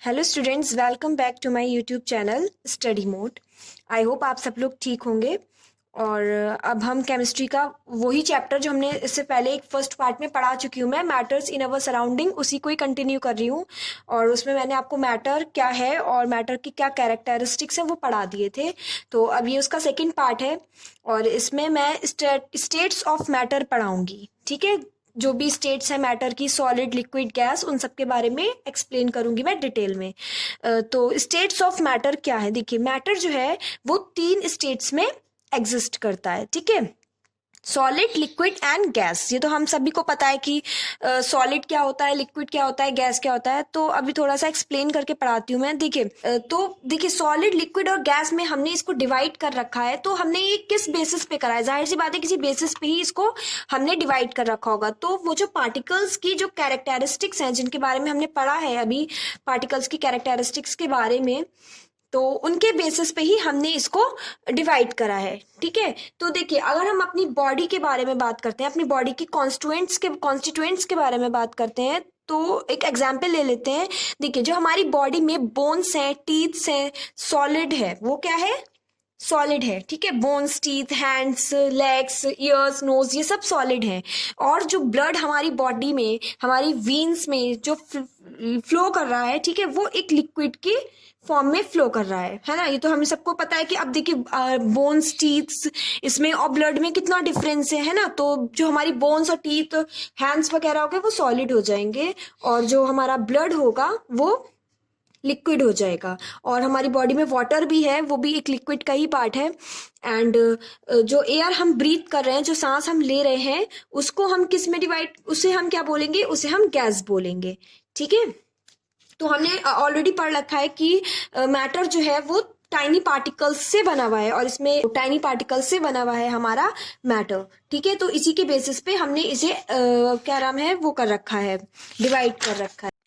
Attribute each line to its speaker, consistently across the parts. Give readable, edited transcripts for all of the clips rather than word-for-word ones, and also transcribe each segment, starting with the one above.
Speaker 1: Hello students, welcome back to my YouTube channel study mode. I hope आप सब लोग ठीक होंगे। और अब हम केमिस्ट्री का वही चैप्टर जो हमने इससे पहले एक फर्स्ट पार्ट में पढ़ा चुकी हूँ मैं, मैटर्स इन अवर सराउंडिंग, उसी को ही कंटिन्यू कर रही हूँ। और उसमें मैंने आपको मैटर क्या है और मैटर की क्या कैरेक्टरिस्टिक्स हैं वो पढ़ा दिए थे। तो अब ये उसका सेकेंड पार्ट है और इसमें मैं स्टेट्स ऑफ मैटर पढ़ाऊंगी। ठीक है, जो भी स्टेट्स है मैटर की, सॉलिड, लिक्विड, गैस, उन सब के बारे में एक्सप्लेन करूंगी मैं डिटेल में। तो स्टेट्स ऑफ मैटर क्या है? देखिए, मैटर जो है वो 3 स्टेट्स में एग्जिस्ट करता है। ठीक है, सॉलिड, लिक्विड एंड गैस। ये तो हम सभी को पता है कि सॉलिड क्या होता है, लिक्विड क्या होता है, गैस क्या होता है। तो अभी थोड़ा सा एक्सप्लेन करके पढ़ाती हूँ मैं। देखिए, तो देखिए, सॉलिड, लिक्विड और गैस में हमने इसको डिवाइड कर रखा है। तो हमने ये किस बेसिस पे करा है? जाहिर सी बात है, किसी बेसिस पे ही इसको हमने डिवाइड कर रखा होगा। तो वो जो पार्टिकल्स की जो कैरेक्टरिस्टिक्स हैं, जिनके बारे में हमने पढ़ा है अभी, पार्टिकल्स की कैरेक्टरिस्टिक्स के बारे में, तो उनके बेसिस पे ही हमने इसको डिवाइड करा है। ठीक है, तो देखिए, अगर हम अपनी बॉडी के बारे में बात करते हैं, अपनी बॉडी की कॉन्स्टिट्यूएंट्स के बारे में बात करते हैं, तो एक एग्जाम्पल ले लेते हैं। देखिए, जो हमारी बॉडी में बोन्स हैं, टीथ्स हैं, सॉलिड है, वो क्या है? सॉलिड है। ठीक है, bones, teeth, hands, legs, ears, nose, ये सब सॉलिड है। और जो ब्लड हमारी बॉडी में, हमारी वीन्स में जो फ्लो कर रहा है, ठीक है, वो एक लिक्विड की फॉर्म में फ्लो कर रहा है ना? ये तो हमें सबको पता है कि अब देखिए, बोन्स, टीथ्स, इसमें और ब्लड में कितना डिफरेंस है ना? तो जो हमारी बोन्स और टीथ, हैंड्स वगैरह हो गए, वो सॉलिड हो जाएंगे, और जो हमारा ब्लड होगा वो लिक्विड हो जाएगा। और हमारी बॉडी में वाटर भी है, वो भी एक लिक्विड का ही पार्ट है। एंड जो एयर हम ब्रीथ कर रहे हैं, जो सांस हम ले रहे हैं, उसको हम किस में डिवाइड, उसे हम क्या बोलेंगे? उसे हम गैस बोलेंगे। ठीक है, तो हमने ऑलरेडी पढ़ रखा है कि मैटर जो है वो टाइनी पार्टिकल्स से बना हुआ है, और इसमें टाइनी पार्टिकल्स से बना हुआ है हमारा मैटर। ठीक है, तो इसी के बेसिस पे हमने इसे क्या नाम है वो कर रखा है, डिवाइड कर रखा है।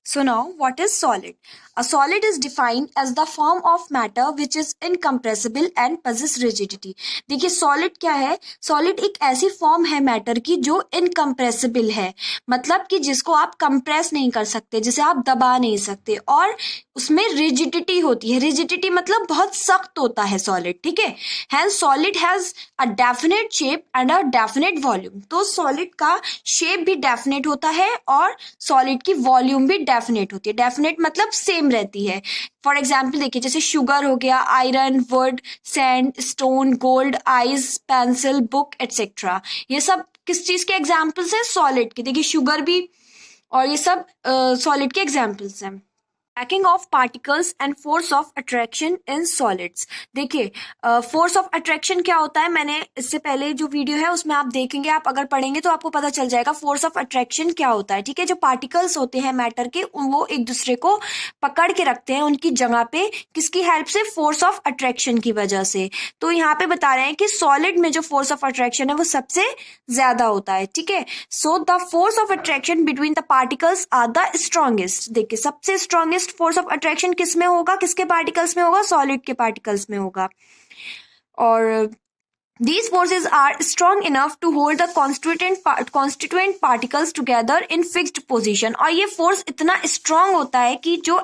Speaker 1: So now, what is solid? A solid is defined as the form of matter which is incompressible and possess rigidity. देखिए, solid क्या है? solid एक ऐसी फॉर्म है मैटर की जो इनकम्प्रेसिबल है, मतलब कि जिसको आप कंप्रेस नहीं कर सकते, जिसे आप दबा नहीं सकते, और उसमें रिजिडिटी होती है। रिजिडिटी मतलब बहुत सख्त होता है सॉलिड। ठीक है, hence solid has a definite shape and a definite volume. तो सॉलिड का शेप भी डेफिनेट होता है और सॉलिड की वॉल्यूम भी डेफिनेट होती है। डेफिनेट मतलब सेम रहती है। फॉर एग्जाम्पल देखिए, जैसे शुगर हो गया, iron, would, sand, stone, gold, ice, pencil, book, etcetera. ये सब किस चीज के एग्जाम्पल्स हैं? सॉलिड के। देखिए, शुगर भी, और ये सब सॉलिड के एग्जाम्पल्स हैं। Packing of particles and force of attraction in solids. देखिए, फोर्स ऑफ अट्रैक्शन क्या होता है, मैंने इससे पहले जो वीडियो है उसमें आप देखेंगे, आप अगर पढ़ेंगे तो आपको पता चल जाएगा फोर्स ऑफ अट्रैक्शन क्या होता है। ठीक है, जो पार्टिकल्स होते हैं मैटर के, वो एक दूसरे को पकड़ के रखते हैं उनकी जगह पे, किसकी हेल्प से? फोर्स ऑफ अट्रैक्शन की वजह से। तो यहाँ पे बता रहे हैं कि सॉलिड में जो फोर्स ऑफ अट्रैक्शन है वो सबसे ज्यादा होता है। ठीक है, so the force of attraction between the particles are the strongest. देखिए, सबसे स्ट्रॉन्गेस्ट फोर्स ऑफ अट्रैक्शन किस में होगा? किसके पार्टिकल्स में होगा? सॉलिड के पार्टिकल्स में होगा। और these forces are strong enough to hold the constituent particles together in fixed position। और ये फोर्स इतना स्ट्रांग होता है कि जो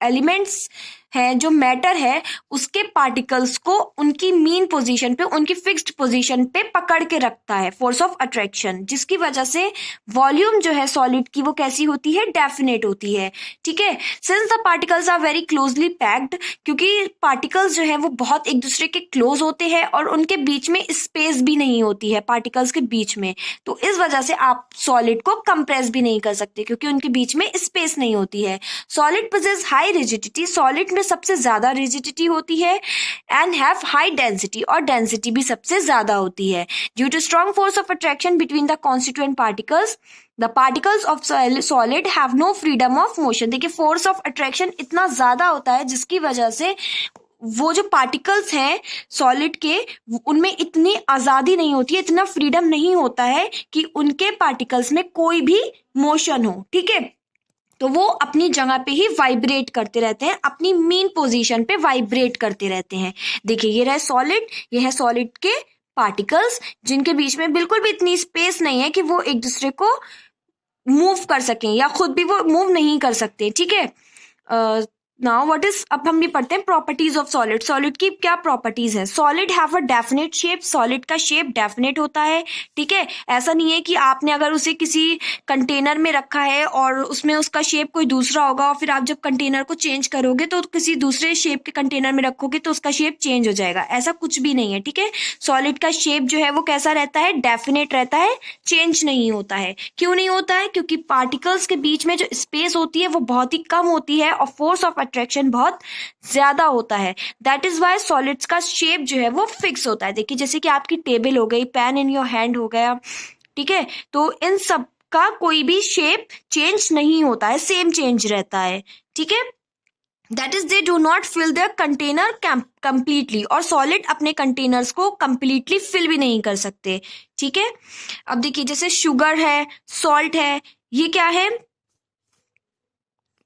Speaker 1: एलिमेंट्स है, जो मैटर है, उसके पार्टिकल्स को उनकी मीन पोजीशन पे, उनकी फिक्स्ड पोजीशन पे पकड़ के रखता है, फोर्स ऑफ अट्रैक्शन, जिसकी वजह से वॉल्यूम जो है सॉलिड की वो कैसी होती है? डेफिनेट होती है। ठीक है, since the particles are very closely packed, क्योंकि पार्टिकल्स जो है वो बहुत एक दूसरे के क्लोज होते हैं और उनके बीच में स्पेस भी नहीं होती है पार्टिकल्स के बीच में, तो इस वजह से आप सॉलिड को कंप्रेस भी नहीं कर सकते, क्योंकि उनके बीच में स्पेस नहीं होती है। Solid possess high rigidity, solid में सबसे ज्यादा रिजिडिटी होती है, एंड हैव हाई डेंसिटी, और डेंसिटी भी सबसे ज्यादा होती है। Due to strong force of attraction between the constituent particles, the particles of solid have no freedom of motion. देखिए, फोर्स ऑफ अट्रैक्शन इतना ज्यादा होता है जिसकी वजह से वो जो पार्टिकल्स हैं सॉलिड के, उनमें इतनी आजादी नहीं होती है, इतना फ्रीडम नहीं होता है कि उनके पार्टिकल्स में कोई भी मोशन हो। ठीक है, तो वो अपनी जगह पे ही वाइब्रेट करते रहते हैं, अपनी मेन पोजीशन पे वाइब्रेट करते रहते हैं। देखिए, ये रहे सॉलिड, ये है सॉलिड के पार्टिकल्स, जिनके बीच में बिल्कुल भी इतनी स्पेस नहीं है कि वो एक दूसरे को मूव कर सकें, या खुद भी वो मूव नहीं कर सकते। ठीक है, नाउ व्हाट इज, अब हम भी पढ़ते हैं प्रॉपर्टीज ऑफ सॉलिड। सॉलिड की क्या प्रॉपर्टीज हैं? Solid have a definite shape, solid का शेप डेफिनेट होता है, ठीक है। ऐसा नहीं है कि आपने अगर उसे किसी कंटेनर में रखा है और उसमें उसका शेप कोई दूसरा होगा और फिर आप जब कंटेनर को चेंज करोगे तो किसी दूसरे शेप के कंटेनर में रखोगे तो उसका शेप चेंज हो जाएगा, ऐसा कुछ भी नहीं है, ठीक है। सॉलिड का शेप जो है वो कैसा रहता है? डेफिनेट रहता है, चेंज नहीं होता है। क्यों नहीं होता है? क्योंकि पार्टिकल्स के बीच में जो स्पेस होती है वो बहुत ही कम होती है और फोर्स ऑफ अट्रैक्शन बहुत ज्यादा होता है। दैट इज वाई सॉलिड्स का शेप जो है वो फिक्स होता है। देखिए जैसे कि आपकी टेबल हो गई, पेन इन योर हैंड हो गया, ठीक है, तो इन सब का कोई भी शेप चेंज नहीं होता है, सेम चेंज रहता है, ठीक है। That is they do not fill the container completely, और सॉलिड अपने कंटेनर्स को कंप्लीटली फिल भी नहीं कर सकते, ठीक है। अब देखिए जैसे शुगर है, सॉल्ट है, ये क्या है?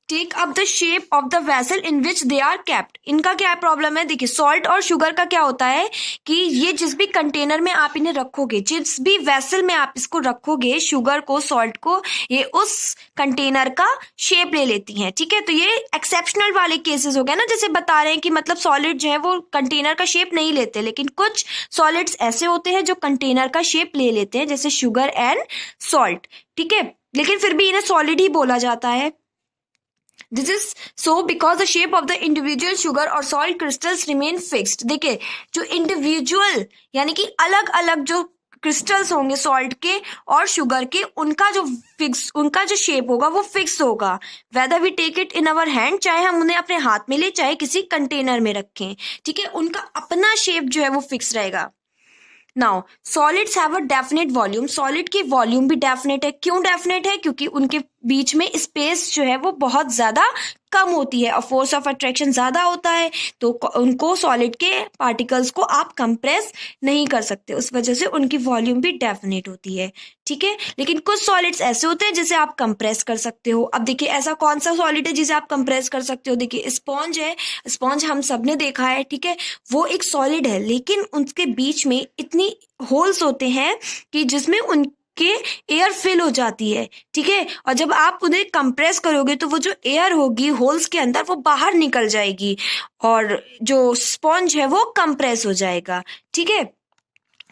Speaker 1: Take up the shape of the vessel in which they are kept. इनका क्या प्रॉब्लम है? देखिए सॉल्ट और शुगर का क्या होता है कि ये जिस भी कंटेनर में आप इन्हें रखोगे, जिस भी वेसल में आप इसको रखोगे, शुगर को, सॉल्ट को, ये उस कंटेनर का शेप ले लेती हैं, ठीक है। तो ये एक्सेप्शनल वाले केसेस हो गए ना, जैसे बता रहे हैं कि मतलब सॉलिड जो है वो कंटेनर का शेप नहीं लेते, लेकिन कुछ सॉलिड्स ऐसे होते हैं जो कंटेनर का शेप ले लेते हैं, जैसे शुगर एंड सॉल्ट, ठीक है, लेकिन फिर भी इन्हें सॉलिड ही बोला जाता है। This is so because the shape of the individual sugar और सॉल्ट क्रिस्टल्स रिमेन फिक्स्ड। देखिए जो इंडिविजुअल यानी कि अलग अलग जो क्रिस्टल्स होंगे सॉल्ट के और शुगर के, उनका जो शेप होगा वो फिक्स होगा, whether we take it in our hand, चाहे हम उन्हें अपने हाथ में ले चाहे किसी कंटेनर में रखें, ठीक है, उनका अपना शेप जो है वो फिक्स रहेगा। Now solids have a definite volume. Solid की वॉल्यूम भी डेफिनेट है। क्यों डेफिनेट है? क्योंकि उनके बीच में स्पेस जो है वो बहुत ज्यादा कम होती है और फोर्स ऑफ अट्रैक्शन ज्यादा होता है, तो उनको सॉलिड के पार्टिकल्स को आप कंप्रेस नहीं कर सकते, उस वजह से उनकी वॉल्यूम भी डेफिनेट होती है, ठीक है। लेकिन कुछ सॉलिड्स ऐसे होते हैं जिसे आप कंप्रेस कर सकते हो। अब देखिए ऐसा कौन सा सॉलिड है जिसे आप कंप्रेस कर सकते हो? देखिए स्पॉन्ज है, स्पॉन्ज हम सबने देखा है, ठीक है, वो एक सॉलिड है, लेकिन उनके बीच में इतनी होल्स होते हैं कि जिसमें उनके एयर फिल हो जाती है, ठीक है, और जब आप उन्हें कंप्रेस करोगे तो वो जो एयर होगी होल्स के अंदर वो बाहर निकल जाएगी और जो स्पॉन्ज है वो कंप्रेस हो जाएगा, ठीक है।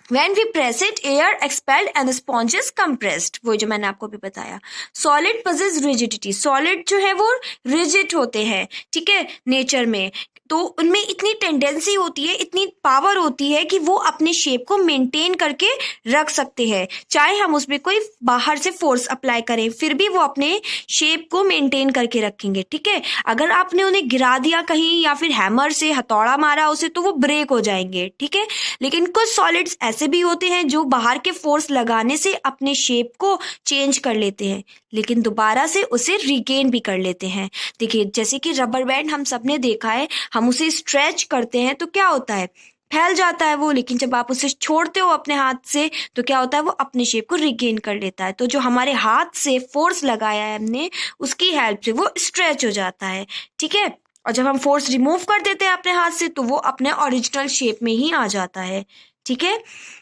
Speaker 1: When we press it, air expelled and the sponge is compressed. वो जो मैंने आपको भी बताया। Solid possess rigidity. Solid जो है वो rigid होते हैं, ठीक है, नेचर में, तो उनमें इतनी टेंडेंसी होती है, इतनी पावर होती है कि वो अपने शेप को मेंटेन करके रख सकते हैं, चाहे हम उसमें कोई बाहर से फोर्स अप्लाई करें फिर भी वो अपने शेप को मेंटेन करके रखेंगे, ठीक है। अगर आपने उन्हें गिरा दिया कहीं या फिर हैमर से हथौड़ा मारा उसे तो वो ब्रेक हो जाएंगे, ठीक है। लेकिन कुछ सॉलिड्स ऐसे भी होते हैं जो बाहर के फोर्स लगाने से अपने शेप को चेंज कर लेते हैं लेकिन दोबारा से उसे रिगेन भी कर लेते हैं। देखिए जैसे कि रबर बैंड हम सबने देखा है, हम उसे स्ट्रेच करते हैं तो क्या होता है, फैल जाता है वो, लेकिन जब आप उसे छोड़ते हो अपने हाथ से तो क्या होता है, वो अपने शेप को रिगेन कर लेता है। तो जो हमारे हाथ से फोर्स लगाया है हमने उसकी हेल्प से वो स्ट्रेच हो जाता है, ठीक है। और जब हम फोर्स रिमूव कर देते हैं अपने हाथ से तो वो अपने ओरिजिनल शेप में ही आ जाता है, ठीक है।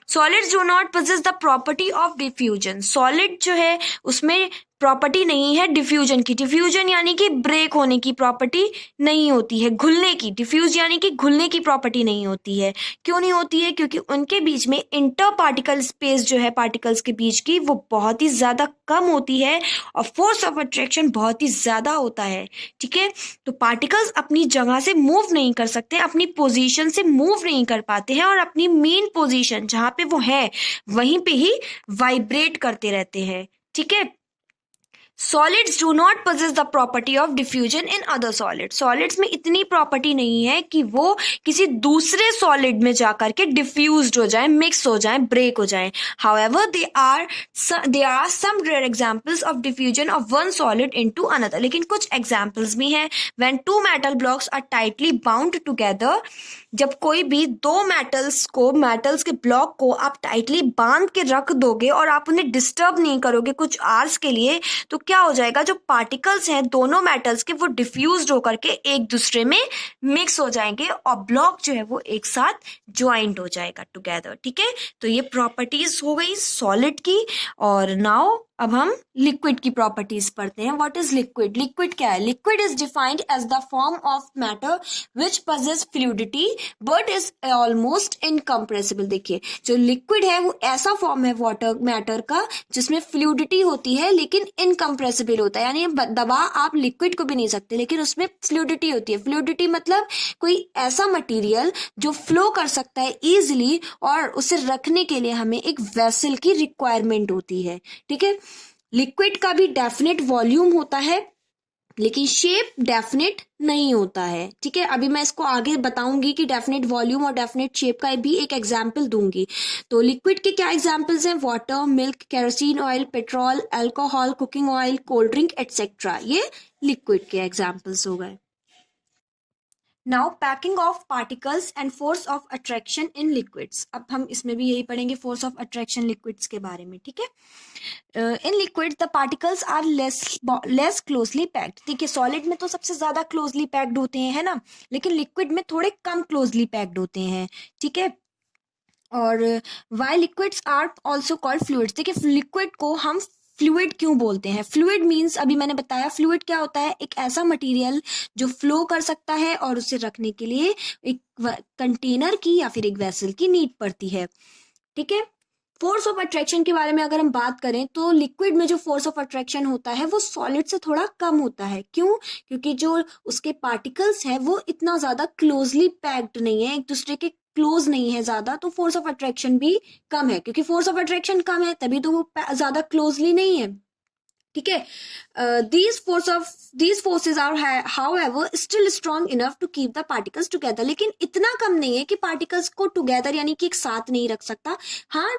Speaker 1: Solids do not possess the property of diffusion. Solid जो है उसमें प्रॉपर्टी नहीं है डिफ्यूजन की। डिफ्यूजन यानी कि ब्रेक होने की प्रॉपर्टी नहीं होती है, घुलने की। डिफ्यूज यानी कि घुलने की प्रॉपर्टी नहीं होती है। क्यों नहीं होती है? क्योंकि उनके बीच में इंटर पार्टिकल स्पेस जो है पार्टिकल्स के बीच की वो बहुत ही ज्यादा कम होती है और फोर्स ऑफ अट्रैक्शन बहुत ही ज्यादा होता है, ठीक है। तो पार्टिकल्स अपनी जगह से मूव नहीं कर सकते, अपनी पोजीशन से मूव नहीं कर पाते हैं और अपनी मेन पोजीशन जहां पे वो है वहीं पे ही वाइब्रेट करते रहते हैं, ठीक है। Solids do not possess the property of diffusion in other solid. Solids में इतनी प्रॉपर्टी नहीं है कि वो किसी दूसरे सॉलिड में जाकर के डिफ्यूज्ड हो जाए, मिक्स हो जाए, ब्रेक हो जाए। However there are some rare examples of diffusion of one solid into another। लेकिन कुछ एग्जाम्पल्स भी हैं। when two metal blocks are tightly bound together, जब कोई भी दो मेटल्स के ब्लॉक को आप टाइटली बांध के रख दोगे और आप उन्हें डिस्टर्ब नहीं करोगे कुछ आवर्स के लिए, तो क्या हो जाएगा, जो पार्टिकल्स हैं दोनों मेटल्स के वो डिफ्यूज्ड होकर के एक दूसरे में मिक्स हो जाएंगे और ब्लॉक जो है वो एक साथ ज्वाइंट हो जाएगा टुगेदर, ठीक है। तो ये प्रॉपर्टीज हो गई सॉलिड की। और नाउ अब हम लिक्विड की प्रॉपर्टीज पढ़ते हैं. What is liquid? लिक्विड क्या है? Liquid is defined as the form of matter which possess fluidity but is almost incompressible. देखिए, जो लिक्विड है वो ऐसा फॉर्म है वाटर मैटर का जिसमें फ्लूइडिटी होती है लेकिन इनकम्प्रेसिबल होता है. यानी दबा आप लिक्विड को भी नहीं सकते लेकिन उसमें फ्लूइडिटी होती है. फ्लूइडिटी मतलब कोई ऐसा मटीरियल जो फ्लो कर सकता है इजिली और उसे रखने के लिए हमें एक वेसल की रिक्वायरमेंट होती है. ठीक है. लिक्विड का भी डेफिनेट वॉल्यूम होता है लेकिन शेप डेफिनेट नहीं होता है. ठीक है. अभी मैं इसको आगे बताऊंगी कि डेफिनेट वॉल्यूम और डेफिनेट शेप का भी एक एग्जाम्पल दूंगी. तो लिक्विड के क्या एग्जाम्पल्स हैं? Water, milk, kerosene oil, petrol, alcohol, cooking oil, cold drink etcetera. ये लिक्विड के एग्जाम्पल्स हो गए. Now packing of particles and force of attraction in liquids. अब हम इसमें भी यही पढ़ेंगे फोर्स ऑफ अट्रैक्शन लिक्विड्स के बारे में. ठीक है. In liquid the particles are less closely packed. देखिए, सॉलिड में तो सबसे ज्यादा क्लोजली पैक्ड होते हैं, है ना, लेकिन लिक्विड में थोड़े कम क्लोजली पैक्ड होते हैं. ठीक है. और why liquids are also called fluids. देखिए, लिक्विड को हम फ्लूइड क्यों बोलते हैं? फ्लूइड मीन्स, अभी मैंने बताया, फ्लूइड क्या होता है? एक ऐसा मटेरियल जो फ्लो कर सकता है और उसे रखने के लिए एक कंटेनर की या फिर एक वेसल की नीड पड़ती है. ठीक है. फोर्स ऑफ अट्रैक्शन के बारे में अगर हम बात करें तो लिक्विड में जो फोर्स ऑफ अट्रैक्शन होता है वो सॉलिड से थोड़ा कम होता है. क्यों? क्योंकि जो उसके पार्टिकल्स है वो इतना ज्यादा क्लोजली पैक्ड नहीं है, एक दूसरे के क्लोज नहीं है ज्यादा, तो फोर्स ऑफ अट्रैक्शन भी कम है. क्योंकि फोर्स ऑफ अट्रैक्शन कम है तभी तो वो ज्यादा क्लोजली नहीं है. ठीक है. these forces are however still strong enough to keep the particles together. लेकिन इतना कम नहीं है कि पार्टिकल्स को टुगेदर यानी कि एक साथ नहीं रख सकता. हाँ,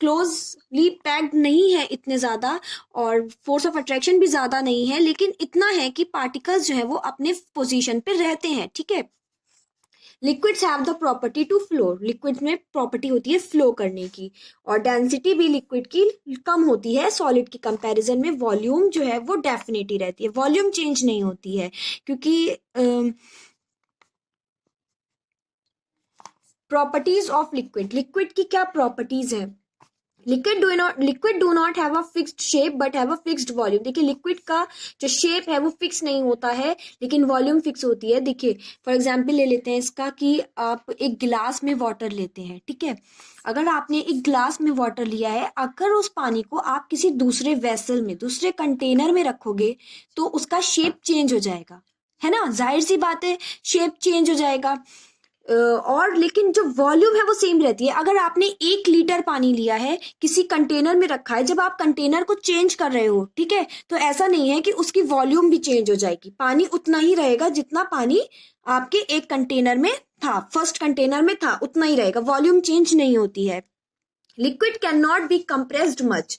Speaker 1: क्लोजली पैक्ड नहीं है इतने ज्यादा और फोर्स ऑफ अट्रैक्शन भी ज्यादा नहीं है, लेकिन इतना है कि पार्टिकल्स जो है वो अपने पोजीशन पे रहते हैं. ठीक है. Liquids have the property to flow. Liquid में प्रॉपर्टी होती है फ्लो करने की और डेंसिटी भी लिक्विड की कम होती है सॉलिड की कंपैरिजन में. वॉल्यूम जो है वो डेफिनेट ही रहती है, वॉल्यूम चेंज नहीं होती है. क्योंकि प्रॉपर्टीज ऑफ लिक्विड, लिक्विड की क्या प्रॉपर्टीज है? Liquid do not have a fixed shape but have a fixed volume. देखिए, लिक्विड का जो शेप है वो फिक्स नहीं होता है लेकिन वॉल्यूम फिक्स होती है. देखिए, फॉर एग्जांपल ले लेते हैं इसका कि आप एक गिलास में वाटर लेते हैं. ठीक है. अगर आपने एक गिलास में वाटर लिया है, अगर उस पानी को आप किसी दूसरे वेसल में, दूसरे कंटेनर में रखोगे तो उसका शेप चेंज हो जाएगा, है ना. जाहिर सी बात है, शेप चेंज हो जाएगा. और लेकिन जो वॉल्यूम है वो सेम रहती है. अगर आपने 1 लीटर पानी लिया है, किसी कंटेनर में रखा है, जब आप कंटेनर को चेंज कर रहे हो, ठीक है, तो ऐसा नहीं है कि उसकी वॉल्यूम भी चेंज हो जाएगी. पानी उतना ही रहेगा जितना पानी आपके एक कंटेनर में था, फर्स्ट कंटेनर में था, उतना ही रहेगा. वॉल्यूम चेंज नहीं होती है. Liquid can not be compressed much.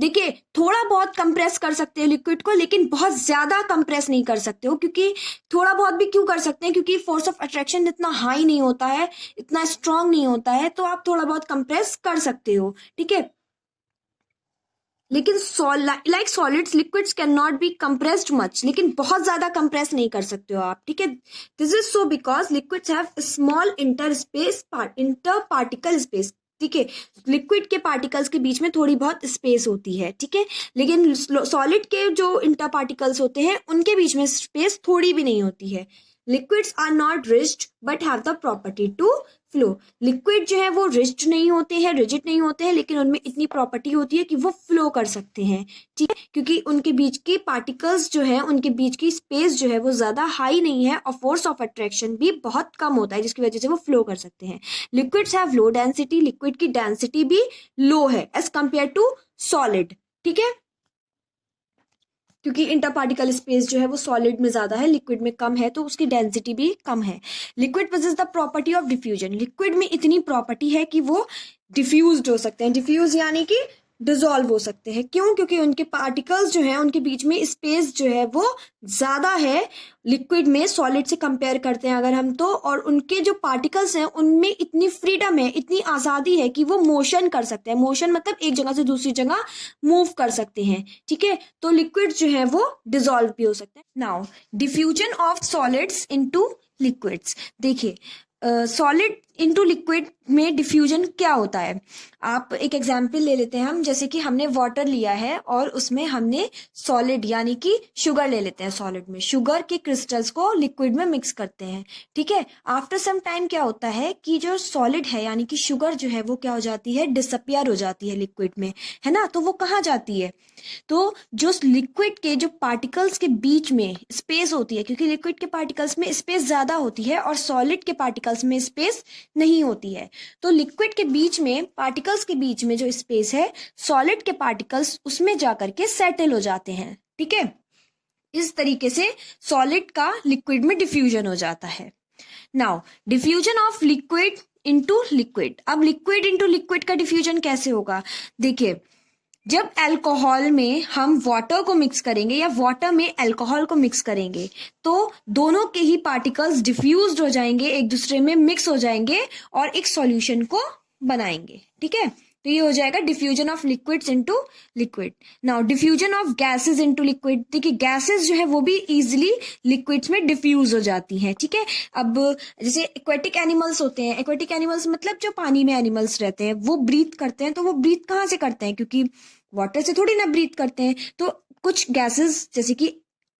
Speaker 1: देखिए, थोड़ा बहुत कंप्रेस कर सकते हैं लिक्विड को लेकिन बहुत ज्यादा कंप्रेस नहीं कर सकते हो. क्योंकि थोड़ा बहुत भी क्यों कर सकते हैं? क्योंकि फोर्स ऑफ अट्रैक्शन इतना हाई नहीं होता है, इतना स्ट्रांग नहीं होता है, तो आप थोड़ा बहुत कंप्रेस कर सकते हो. ठीक है. लेकिन like solids, liquids can not be compressed much. लेकिन बहुत ज्यादा कंप्रेस नहीं कर सकते हो आप. ठीक है. This is so because liquids have small inter particle space. ठीक है. लिक्विड के पार्टिकल्स के बीच में थोड़ी बहुत स्पेस होती है. ठीक है. लेकिन सॉलिड के जो इंटर पार्टिकल्स होते हैं उनके बीच में स्पेस थोड़ी भी नहीं होती है. Liquids are not rigid but have the property to flow. Liquid जो है वो रिजिड नहीं होते हैं, रिजिड नहीं होते हैं, लेकिन उनमें इतनी प्रॉपर्टी होती है कि वो फ्लो कर सकते हैं. ठीक है. क्योंकि उनके बीच के पार्टिकल्स जो है, उनके बीच की स्पेस जो है वो ज्यादा हाई नहीं है और फोर्स ऑफ अट्रैक्शन भी बहुत कम होता है जिसकी वजह से वो फ्लो कर सकते हैं. Liquids have low density. Liquid की डेंसिटी भी लो है एज कंपेयर टू सॉलिड. ठीक है. क्योंकि इंटर पार्टिकल स्पेस जो है वो सॉलिड में ज्यादा है, लिक्विड में कम है, तो उसकी डेंसिटी भी कम है. Liquid possess the property of diffusion. Liquid में इतनी प्रॉपर्टी है कि वो डिफ्यूज्ड हो सकते हैं. डिफ्यूज यानी कि डिसॉल्व हो सकते हैं. क्यों? क्योंकि उनके पार्टिकल्स जो हैं उनके बीच में स्पेस जो है वो ज्यादा है लिक्विड में सॉलिड से कंपेयर करते हैं अगर हम तो. और उनके जो पार्टिकल्स हैं उनमें इतनी फ्रीडम है, इतनी आजादी है कि वो मोशन कर सकते हैं. मोशन मतलब एक जगह से दूसरी जगह मूव कर सकते हैं. ठीक है. तो लिक्विड जो है वो डिसॉल्व भी हो सकते हैं. Now diffusion of solids into liquids. देखिए, सॉलिड इनटू लिक्विड में डिफ्यूजन क्या होता है। आप एक एग्जांपल ले लेते हैं हम, जैसे कि हमने वाटर लिया है और उसमें हमने सॉलिड यानी कि शुगर ले लेते हैं, सॉलिड में शुगर के क्रिस्टल्स को लिक्विड में मिक्स करते हैं, ठीक है। आफ्टर सम टाइम क्या होता है कि जो सॉलिड है यानी कि शुगर जो है वो क्या हो जाती है, डिसअपियर हो जाती है लिक्विड में, है ना। तो वो कहाँ जाती है, तो जो लिक्विड के जो पार्टिकल्स के बीच में स्पेस होती है, क्योंकि लिक्विड के पार्टिकल्स में स्पेस ज्यादा होती है और सॉलिड के पार्टिकल्स में स्पेस नहीं होती है, तो लिक्विड के बीच में पार्टिकल्स के बीच में जो स्पेस है, सॉलिड के पार्टिकल्स उसमें जाकर के सेटल हो जाते हैं, ठीक है। इस तरीके से सॉलिड का लिक्विड में डिफ्यूजन हो जाता है। Now diffusion of liquid into liquid. अब लिक्विड इनटू लिक्विड का डिफ्यूजन कैसे होगा, देखिए जब अल्कोहल में हम वाटर को मिक्स करेंगे या वाटर में अल्कोहल को मिक्स करेंगे तो दोनों के ही पार्टिकल्स डिफ्यूज्ड हो जाएंगे, एक दूसरे में मिक्स हो जाएंगे और एक सॉल्यूशन को बनाएंगे, ठीक है। तो ये हो जाएगा diffusion of liquids into liquid. Now diffusion of gases into liquid, देखिए गैसेस जो है वो भी इजीली लिक्विड्स में डिफ्यूज हो जाती हैं, ठीक है। अब जैसे एक्वेटिक एनिमल्स होते हैं, एक्वेटिक एनिमल्स मतलब जो पानी में एनिमल्स रहते हैं, वो ब्रीथ करते हैं, तो वो ब्रीथ कहाँ से करते हैं, क्योंकि वाटर से थोड़ी ना ब्रीथ करते हैं। तो कुछ गैसेस जैसे कि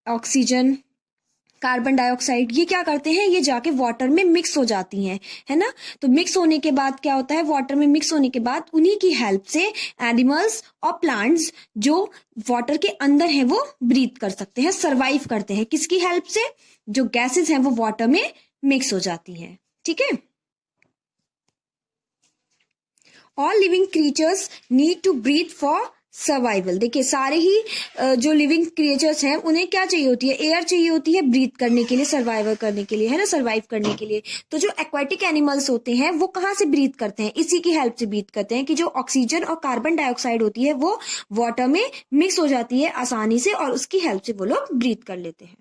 Speaker 1: ऑक्सीजन, कार्बन डाइऑक्साइड, ये क्या करते हैं, ये जाके वाटर में मिक्स हो जाती हैं, है ना। तो मिक्स होने के बाद क्या होता है, वाटर में मिक्स होने के बाद उन्हीं की हेल्प से एनिमल्स और प्लांट्स जो वाटर के अंदर हैं वो ब्रीथ कर सकते हैं, सरवाइव करते हैं, किसकी हेल्प से, जो गैसेस हैं वो वाटर में मिक्स हो जाती हैं, ठीक है। All living creatures need to breathe for survival. देखिए सारे ही जो लिविंग क्रिएचर्स हैं उन्हें क्या चाहिए होती है, एयर चाहिए होती है ब्रीथ करने के लिए, सर्वाइवल करने के लिए, है ना, सर्वाइव करने के लिए। तो जो एक्वाटिक एनिमल्स होते हैं वो कहाँ से ब्रीथ करते हैं, इसी की हेल्प से ब्रीथ करते हैं कि जो ऑक्सीजन और कार्बन डाइऑक्साइड होती है वो वाटर में मिक्स हो जाती है आसानी से और उसकी हेल्प से वो लोग ब्रीथ कर लेते हैं।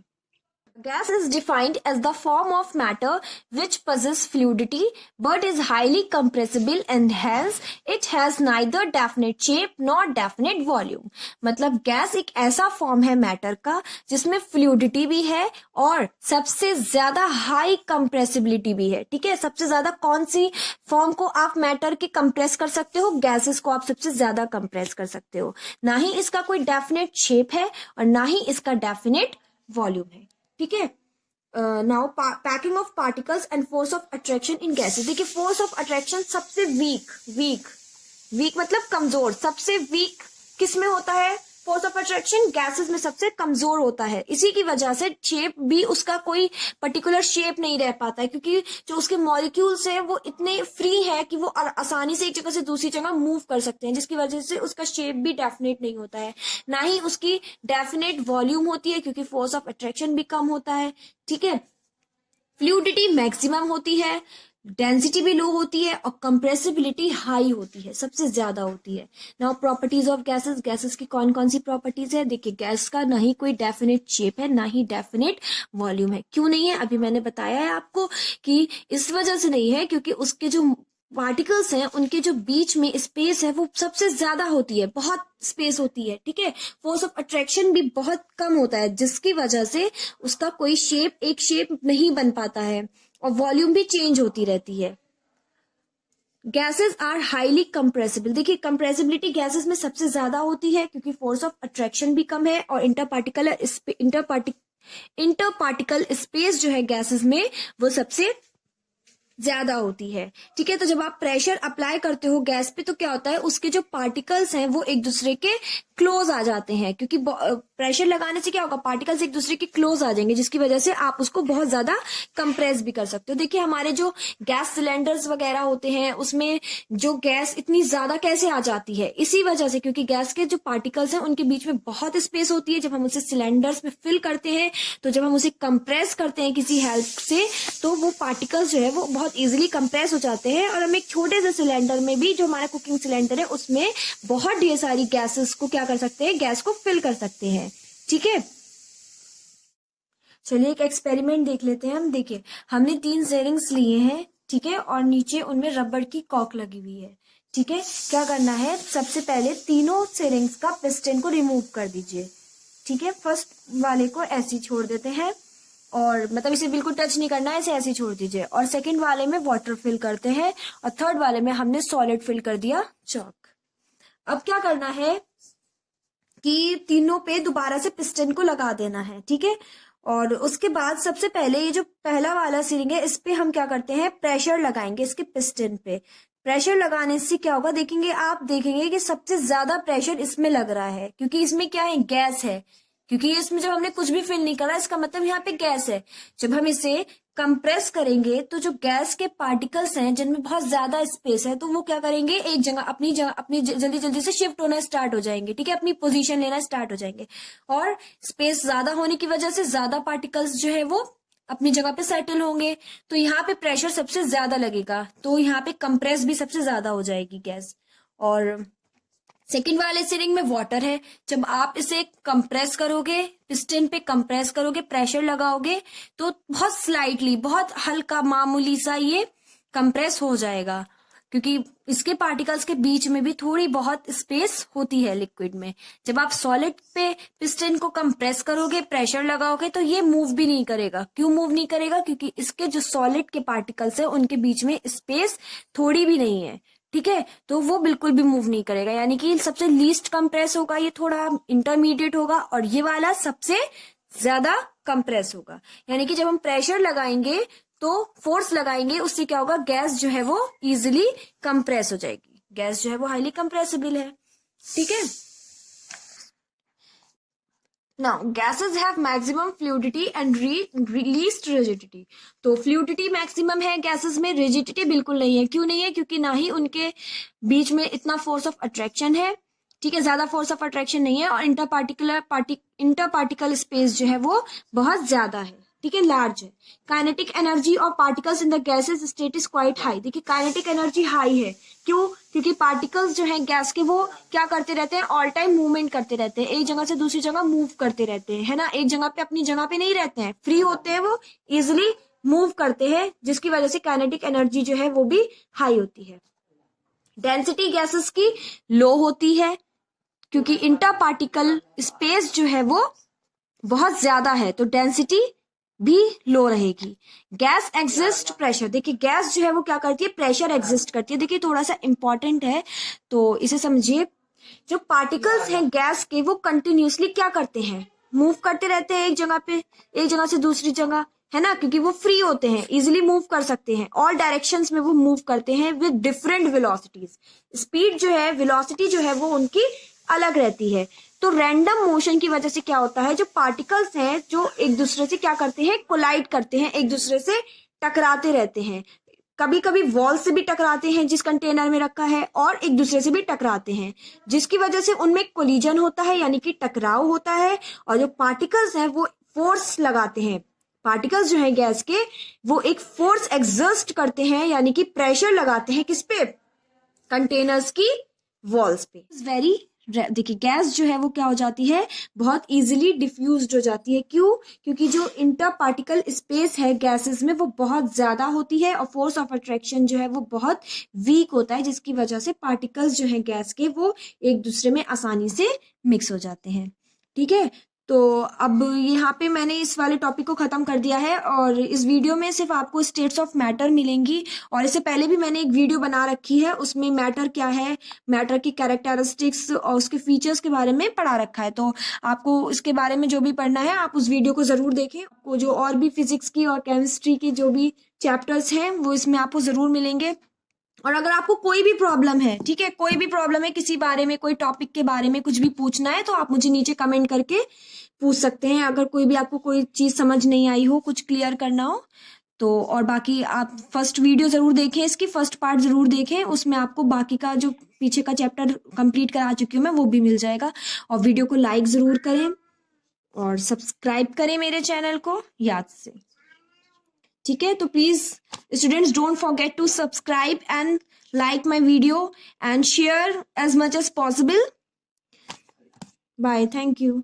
Speaker 1: Gas is defined as the form of matter which possesses fluidity but is highly compressible and hence it has neither definite shape nor definite volume। मतलब गैस एक ऐसा फॉर्म है मैटर का जिसमें फ्लूइडिटी भी है और सबसे ज्यादा हाई कंप्रेसिबिलिटी भी है, ठीक है। सबसे ज्यादा कौन सी फॉर्म को आप मैटर के कंप्रेस कर सकते हो, गैसेस को आप सबसे ज्यादा कंप्रेस कर सकते हो। ना ही इसका कोई डेफिनेट शेप है और ना ही इसका डेफिनेट वॉल्यूम है, ठीक है। Now packing of particles and force of attraction in gases. देखिए फोर्स ऑफ अट्रैक्शन सबसे वीक मतलब कमजोर, सबसे वीक किस में होता है, फोर्स ऑफ अट्रैक्शन गैसेस में सबसे कमजोर होता है। इसी की वजह से शेप भी उसका कोई पर्टिकुलर शेप नहीं रह पाता है, क्योंकि जो उसके मॉलिक्यूल्स हैं वो इतने फ्री है कि वो आसानी से एक जगह से दूसरी जगह मूव कर सकते हैं, जिसकी वजह से उसका शेप भी डेफिनेट नहीं होता है, ना ही उसकी डेफिनेट वॉल्यूम होती है क्योंकि फोर्स ऑफ अट्रैक्शन भी कम होता है, ठीक है। फ्लूइडिटी मैक्सिमम होती है, डेंसिटी भी लो होती है और कंप्रेसिबिलिटी हाई होती है, सबसे ज्यादा होती है। Now properties of gases, gases की कौन कौन सी प्रॉपर्टीज है, देखिए गैस का ना ही कोई डेफिनेट शेप है ना ही डेफिनेट वॉल्यूम है। क्यों नहीं है, अभी मैंने बताया है आपको कि इस वजह से नहीं है क्योंकि उसके जो पार्टिकल्स हैं उनके जो बीच में स्पेस है वो सबसे ज्यादा होती है, बहुत स्पेस होती है, ठीक है। फोर्स ऑफ अट्रैक्शन भी बहुत कम होता है जिसकी वजह से उसका कोई शेप, एक शेप नहीं बन पाता है और वॉल्यूम भी चेंज होती रहती है। Gases are highly compressible. देखिए कंप्रेसिबिलिटी गैसेस में सबसे ज्यादा होती है क्योंकि फोर्स ऑफ अट्रैक्शन भी कम है और इंटरपार्टिकल स्पेस जो है गैसेस में वो सबसे ज्यादा होती है, ठीक है। तो जब आप प्रेशर अप्लाई करते हो गैस पे तो क्या होता है, उसके जो पार्टिकल्स हैं वो एक दूसरे के क्लोज आ जाते हैं, क्योंकि प्रेशर लगाने से क्या होगा, पार्टिकल्स एक दूसरे के क्लोज आ जाएंगे जिसकी वजह से आप उसको बहुत ज्यादा कंप्रेस भी कर सकते हो। देखिए हमारे जो गैस सिलेंडर्स वगैरह होते हैं उसमें जो गैस इतनी ज्यादा कैसे आ जाती है, इसी वजह से, क्योंकि गैस के जो पार्टिकल्स हैं उनके बीच में बहुत स्पेस होती है। जब हम उसे सिलेंडर्स में फिल करते हैं तो जब हम उसे कंप्रेस करते हैं किसी हेल्प से तो वो पार्टिकल्स जो है वो बहुत इजीली कंप्रेस हो जाते हैं और हम एक छोटे से सिलेंडर में भी, जो हमारा कुकिंग सिलेंडर है, उसमें बहुत ढेर सारी गैसेस को क्या कर सकते हैं, गैस को फिल कर सकते हैं, ठीक है। चलिए एक एक्सपेरिमेंट देख लेते हैं हम। देखिए हमने 3 सेरिंग्स लिए हैं, ठीक है, और नीचे उनमें रबड़ की कॉक लगी हुई है, ठीक है। क्या करना है, सबसे पहले तीनों सेरिंग्स का पिस्टन को रिमूव कर दीजिए, ठीक है। फर्स्ट वाले को ऐसे ही छोड़ देते हैं, और मतलब इसे बिल्कुल टच नहीं करना है, इसे ऐसे ही छोड़ दीजिए। और सेकंड वाले में वाटर फिल करते हैं और थर्ड वाले में हमने सॉलिड फिल कर दिया चॉक। अब क्या करना है कि तीनों पे दोबारा से पिस्टन को लगा देना है, ठीक है। और उसके बाद सबसे पहले ये जो पहला वाला सिरिंज है इस पे हम क्या करते हैं, प्रेशर लगाएंगे इसके पिस्टन पे। प्रेशर लगाने से क्या होगा देखेंगे, आप देखेंगे कि सबसे ज्यादा प्रेशर इसमें लग रहा है, क्योंकि इसमें क्या है, गैस है। क्योंकि इसमें जब हमने कुछ भी फिल नहीं करा, इसका मतलब यहाँ पे गैस है। जब हम इसे कंप्रेस करेंगे तो जो गैस के पार्टिकल्स हैं जिनमें बहुत ज्यादा स्पेस है, तो वो क्या करेंगे, एक जगह अपनी जल्दी जल्दी से शिफ्ट होना स्टार्ट हो जाएंगे, ठीक है, अपनी पोजीशन लेना स्टार्ट हो जाएंगे। और स्पेस ज्यादा होने की वजह से ज्यादा पार्टिकल्स जो है वो अपनी जगह पे सेटल होंगे, तो यहाँ पे प्रेशर सबसे ज्यादा लगेगा, तो यहाँ पे कंप्रेस भी सबसे ज्यादा हो जाएगी गैस। और सेकेंड वाले सिरिंज में वाटर है। जब आप इसे कंप्रेस करोगे, पिस्टन पे कंप्रेस करोगे, प्रेशर लगाओगे, तो बहुत स्लाइटली, बहुत हल्का मामूली सा ये कंप्रेस हो जाएगा, क्योंकि इसके पार्टिकल्स के बीच में भी थोड़ी बहुत स्पेस होती है लिक्विड में। जब आप सॉलिड पे पिस्टन को कंप्रेस करोगे, प्रेशर लगाओगे, तो ये मूव भी नहीं करेगा। क्यों मूव नहीं करेगा, क्योंकि इसके जो सॉलिड के पार्टिकल्स है उनके बीच में स्पेस थोड़ी भी नहीं है, ठीक है, तो वो बिल्कुल भी मूव नहीं करेगा। यानी कि सबसे लीस्ट कंप्रेस होगा, ये थोड़ा इंटरमीडिएट होगा, और ये वाला सबसे ज्यादा कंप्रेस होगा। यानी कि जब हम प्रेशर लगाएंगे तो फोर्स लगाएंगे, उससे क्या होगा, गैस जो है वो इजिली कंप्रेस हो जाएगी। गैस जो है वो हाईली कंप्रेसिबल है, ठीक है। Now gases have maximum fluidity and least rigidity. तो फ्लूइडिटी मैक्सिमम है गैसेस में, रिजिडिटी बिल्कुल नहीं है। क्यों नहीं है, क्योंकि ना ही उनके बीच में इतना फोर्स ऑफ अट्रैक्शन है, ठीक है, ज्यादा फोर्स ऑफ अट्रैक्शन नहीं है, और इंटर पार्टिकल स्पेस जो है वो बहुत ज्यादा है, ठीक है, लार्ज है। Kinetic energy of particles in the gases state is quite high. देखिए काइनेटिक एनर्जी हाई है, क्यों, क्योंकि पार्टिकल्स जो हैं गैस के वो क्या करते रहते हैं, ऑल टाइम मूवमेंट करते रहते हैं, एक जगह से दूसरी जगह मूव करते रहते हैं, है ना, एक जगह पे अपनी जगह पे नहीं रहते हैं, फ्री होते हैं, वो इजिली मूव करते हैं, जिसकी वजह से काइनेटिक एनर्जी जो है वो भी हाई होती है। डेंसिटी गैसेस की लो होती है, क्योंकि इंटर पार्टिकल स्पेस जो है वो बहुत ज्यादा है, तो डेंसिटी भी लो रहेगी। Gas exist pressure. देखिए गैस जो है वो क्या करती है, प्रेशर एग्जिस्ट करती है। देखिए थोड़ा सा इंपॉर्टेंट है, तो इसे समझिए। जो पार्टिकल्स हैं गैस के, वो कंटिन्यूसली क्या करते हैं, मूव करते रहते हैं एक जगह पे, एक जगह से दूसरी जगह, है ना, क्योंकि वो फ्री होते हैं, इजिली मूव कर सकते हैं, ऑल डायरेक्शंस में वो मूव करते हैं विद डिफरेंट वेलोसिटीज। स्पीड जो है, वेलोसिटी जो है वो उनकी अलग रहती है। तो रैंडम मोशन की वजह से क्या होता है, जो पार्टिकल्स हैं जो एक दूसरे से क्या करते हैं, कोलाइड करते हैं, एक दूसरे से टकराते रहते हैं। कभी कभी वॉल से भी टकराते हैं जिस कंटेनर में रखा है, और एक दूसरे से भी टकराते हैं, जिसकी वजह से उनमें कोलिजन होता है, यानी कि टकराव होता है। और जो पार्टिकल्स हैं वो फोर्स लगाते हैं, पार्टिकल्स जो है गैस के, वो एक फोर्स एग्जर्ट करते हैं, यानी कि प्रेशर लगाते हैं, किस पे, कंटेनर्स की वॉल्स पे। वेरी देखिए गैस जो है वो क्या हो जाती है, बहुत इजीली डिफ्यूज्ड हो जाती है। क्यों, क्योंकि जो इंटर पार्टिकल स्पेस है गैसेस में वो बहुत ज्यादा होती है, और फोर्स ऑफ अट्रैक्शन जो है वो बहुत वीक होता है, जिसकी वजह से पार्टिकल्स जो है गैस के वो एक दूसरे में आसानी से मिक्स हो जाते हैं, ठीक है। तो अब यहाँ पे मैंने इस वाले टॉपिक को खत्म कर दिया है, और इस वीडियो में सिर्फ आपको स्टेट्स ऑफ मैटर मिलेंगी। और इससे पहले भी मैंने एक वीडियो बना रखी है, उसमें मैटर क्या है, मैटर की कैरेक्टरिस्टिक्स और उसके फीचर्स के बारे में पढ़ा रखा है। तो आपको इसके बारे में जो भी पढ़ना है आप उस वीडियो को जरूर देखें। आपको जो और भी फिजिक्स की और केमिस्ट्री की जो भी चैप्टर्स हैं वो इसमें आपको जरूर मिलेंगे। और अगर आपको कोई भी प्रॉब्लम है, ठीक है, कोई भी प्रॉब्लम है, किसी बारे में, कोई टॉपिक के बारे में कुछ भी पूछना है, तो आप मुझे नीचे कमेंट करके पूछ सकते हैं। अगर कोई भी आपको कोई चीज समझ नहीं आई हो, कुछ क्लियर करना हो तो। और बाकी आप फर्स्ट वीडियो जरूर देखें, इसकी फर्स्ट पार्ट जरूर देखें, उसमें आपको बाकी का जो पीछे का चैप्टर कंप्लीट करा चुकी हूँ मैं वो भी मिल जाएगा। और वीडियो को लाइक जरूर करें और सब्सक्राइब करें मेरे चैनल को याद से, ठीक है। तो please students don't forget to subscribe and like my video and share as much as possible. Bye. Thank you.